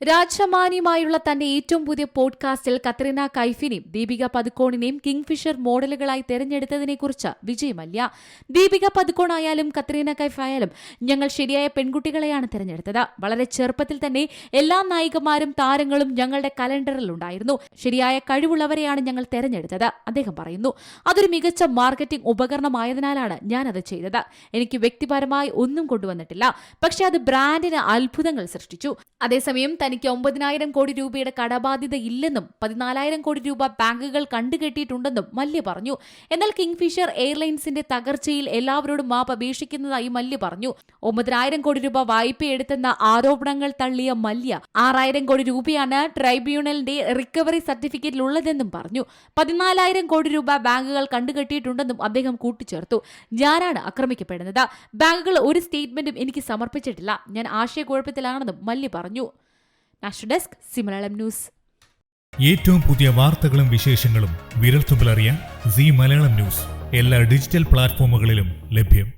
രാജമാനിയുമായുള്ള തന്റെ ഏറ്റവും പുതിയ പോഡ്കാസ്റ്റിൽ കത്രീന കൈഫിനെയും ദീപിക പദുക്കോണിനെയും കിങ്ഫിഷർ മോഡലുകളായി തെരഞ്ഞെടുത്തതിനെക്കുറിച്ച് വിജയ് മല്യ. ദീപിക പദുക്കോൺ ആയാലും കത്രീന കൈഫ് ആയാലും ഞങ്ങൾ ശരിയായ പെൺകുട്ടികളെയാണ് തെരഞ്ഞെടുത്തത്. വളരെ ചെറുപ്പത്തിൽ തന്നെ എല്ലാ നായികമാരും താരങ്ങളും ഞങ്ങളുടെ കലണ്ടറിലുണ്ടായിരുന്നു. ശരിയായ കഴിവുള്ളവരെയാണ് ഞങ്ങൾ തെരഞ്ഞെടുത്തത്, അദ്ദേഹം പറയുന്നു. അതൊരു മികച്ച മാർക്കറ്റിംഗ് ഉപകരണമായതിനാലാണ് ഞാനത് ചെയ്തത്. എനിക്ക് വ്യക്തിപരമായി ഒന്നും കൊണ്ടുവന്നിട്ടില്ല, പക്ഷെ അത് ബ്രാൻഡിന് അത്ഭുതങ്ങൾ സൃഷ്ടിച്ചു. അതേസമയം തനിക്ക് 9,000 കോടി രൂപയുടെ കടബാധ്യത ഇല്ലെന്നും 14,000 കോടി രൂപ ബാങ്കുകൾ കണ്ടുകെട്ടിയിട്ടുണ്ടെന്നും മല്യ പറഞ്ഞു. എന്നാൽ കിങ്ഫിഷർ എയർലൈൻസിന്റെ തകർച്ചയിൽ എല്ലാവരോടും മാപ്പ് അപേക്ഷിക്കുന്നതായി മല്യ പറഞ്ഞു. 9,000 കോടി രൂപ വായ്പയെടുത്തെന്ന ആരോപണങ്ങൾ തള്ളിയ മല്യ 6,000 കോടി രൂപയാണ് ട്രൈബ്യൂണലിന്റെ റിക്കവറി സർട്ടിഫിക്കറ്റിലുള്ളതെന്നും പറഞ്ഞു. 14,000 കോടി രൂപ ബാങ്കുകൾ കണ്ടുകെട്ടിയിട്ടുണ്ടെന്നും അദ്ദേഹം കൂട്ടിച്ചേർത്തു. ഞാനാണ് ആക്രമിക്കപ്പെടുന്നത്. ബാങ്കുകൾ ഒരു സ്റ്റേറ്റ്മെന്റും എനിക്ക് സമർപ്പിച്ചിട്ടില്ല. ഞാൻ ആശയക്കുഴപ്പത്തിലാണെന്നും മല്യ പറഞ്ഞു. National desk, C Malayalam news. ഏറ്റവും പുതിയ വാർത്തകളും വിശേഷങ്ങളും വിരൽത്തുമ്പിലറിയാൻ സി മലയാളം ന്യൂസ് എല്ലാ ഡിജിറ്റൽ പ്ലാറ്റ്ഫോമുകളിലും ലഭ്യം.